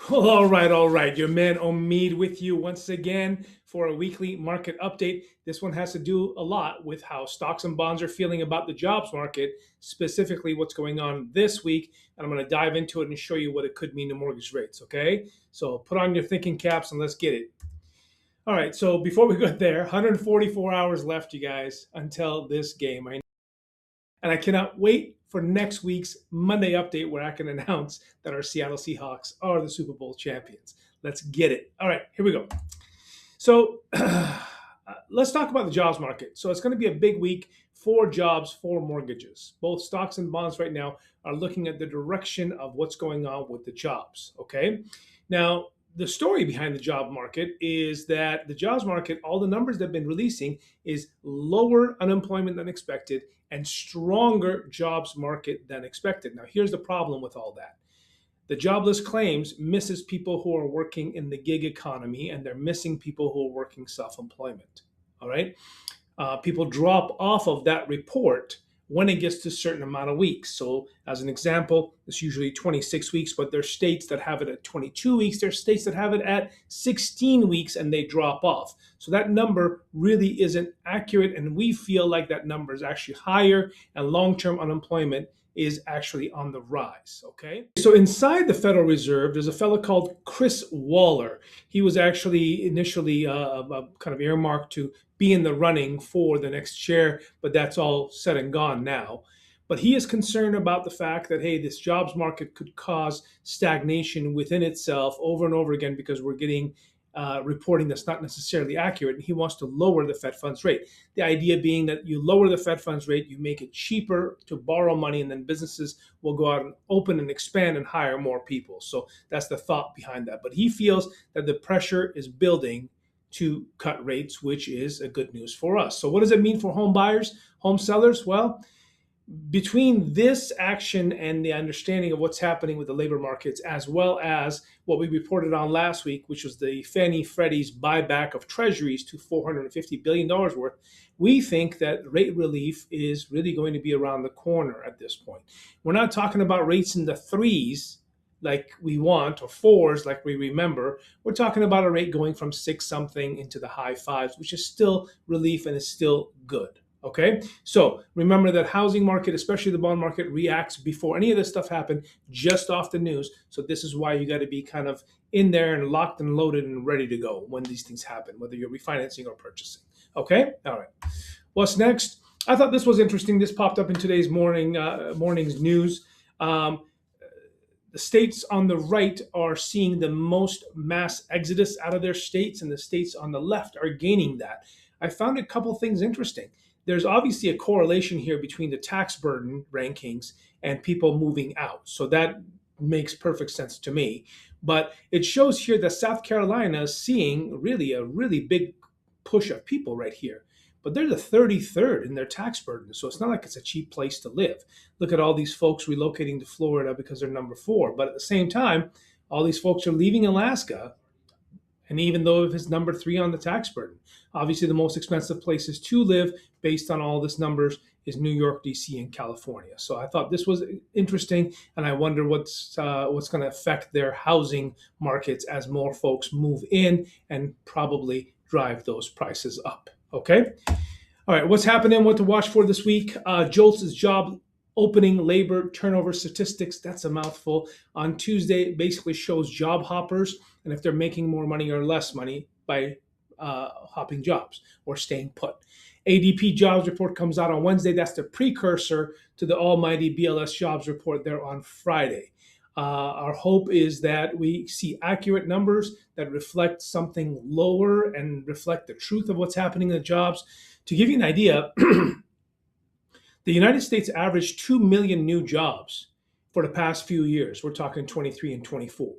All right. Your man Omid with you once again for a weekly market update. This one has to do a lot with how stocks and bonds are feeling about the jobs market, specifically what's going on this week. And I'm going to dive into it and show you what it could mean to mortgage rates. Okay. So put on your thinking caps and let's get it. All right. So before we go there, 144 hours left, you guys, until this game. And I cannot wait for next week's Monday update where I can announce that our Seattle Seahawks are the Super Bowl champions. Let's get it. All right, here we go. So let's talk about the jobs market. So it's going to be a big week for jobs, for mortgages. Both stocks and bonds right now are looking at the direction of what's going on with the jobs. Okay. Now, the story behind the job market is that the jobs market, all the numbers they've been releasing, is lower unemployment than expected and stronger jobs market than expected. Now, here's the problem with all that. The jobless claims misses people who are working in the gig economy, and they're missing people who are working self-employment. All right. People drop off of that report when it gets to a certain amount of weeks. So, as an example, it's usually 26 weeks, but there's states that have it at 22 weeks. There's states that have it at 16 weeks and they drop off. So, that number really isn't accurate. And we feel like that number is actually higher, and long term unemployment is actually on the rise. Okay. So, inside the Federal Reserve, there's a fellow called Chris Waller. He was actually initially kind of earmarked to be in the running for the next chair, but that's all said and gone now. But he is concerned about the fact that, hey, this jobs market could cause stagnation within itself over and over again because we're getting reporting that's not necessarily accurate. And he wants to lower the Fed funds rate. The idea being that you lower the Fed funds rate, you make it cheaper to borrow money, and then businesses will go out and open and expand and hire more people. So that's the thought behind that. But he feels that the pressure is building to cut rates, which is a good news for us. So what does it mean for home buyers, home sellers? Well, between this action and the understanding of what's happening with the labor markets, as well as what we reported on last week, which was the Fannie Freddie's buyback of treasuries to $450 billion worth, we think that rate relief is really going to be around the corner at this point. We're not talking about rates in the threes like we want, or fours like we remember. We're talking about a rate going from six something into the high fives, which is still relief and is still good. Okay, so remember that housing market, especially the bond market, reacts before any of this stuff happened, just off the news. So this is why you got to be kind of in there and locked and loaded and ready to go when these things happen, whether you're refinancing or purchasing. Okay, all right. What's next? I thought this was interesting. This popped up in today's morning's news. Um, the states on the right are seeing the most mass exodus out of their states, and the states on the left are gaining that. I found a couple things interesting. There's obviously a correlation here between the tax burden rankings and people moving out. So that makes perfect sense to me. But it shows here that South Carolina is seeing really a really big push of people right here. But they're the 33rd in their tax burden. So it's not like it's a cheap place to live. Look at all these folks relocating to Florida because they're number four. But at the same time, all these folks are leaving Alaska. And even though it's number three on the tax burden, obviously the most expensive places to live based on all this numbers is New York, DC, and California. So I thought this was interesting, and I wonder what's going to affect their housing markets as more folks move in and probably drive those prices up. Okay. All right. What's happening? What to watch for this week? JOLTS job opening labor turnover statistics. That's a mouthful. On Tuesday, it basically shows job hoppers and if they're making more money or less money by hopping jobs or staying put. ADP jobs report comes out on Wednesday. That's the precursor to the almighty BLS jobs report there on Friday. Our hope is that we see accurate numbers that reflect something lower and reflect the truth of what's happening in the jobs. To give you an idea, the United States averaged 2 million new jobs for the past few years. We're talking 23 and 24.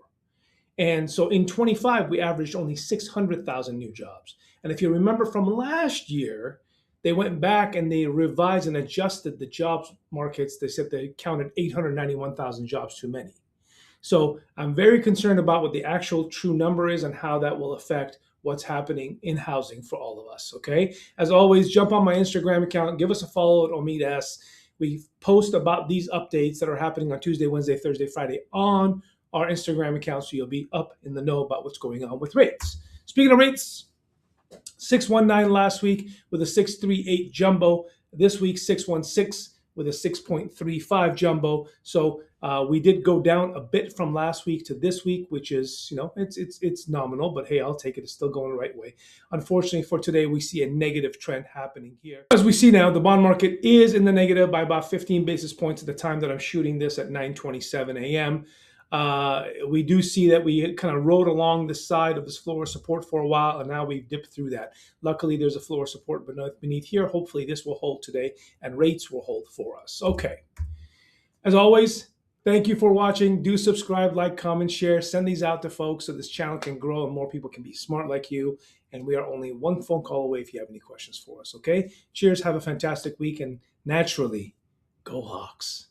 And so in 25, we averaged only 600,000 new jobs. And if you remember from last year, they went back and they revised and adjusted the jobs markets. They said they counted 891,000 jobs too many. So I'm very concerned about what the actual true number is and how that will affect what's happening in housing for all of us. Okay. As always, jump on my Instagram account, give us a follow at Omid S. We post about these updates that are happening on Tuesday, Wednesday, Thursday, Friday on our Instagram account so you'll be up in the know about what's going on with rates. Speaking of rates, 619 last week with a 638 jumbo. This week, 616 with a 6.35 jumbo. So we did go down a bit from last week to this week, which is, it's nominal, but hey, I'll take it. It's still going the right way. Unfortunately for today, we see a negative trend happening here. As we see now, the bond market is in the negative by about 15 basis points at the time that I'm shooting this at 9:27 a.m. We do see that we kind of rode along the side of this floor support for a while, and now we've dipped through that. Luckily, there's a floor support beneath here. Hopefully, this will hold today, and rates will hold for us. Okay. As always, thank you for watching. Do subscribe, like, comment, share. Send these out to folks so this channel can grow and more people can be smart like you. And we are only one phone call away if you have any questions for us, okay? Cheers. Have a fantastic week, and naturally, go Hawks.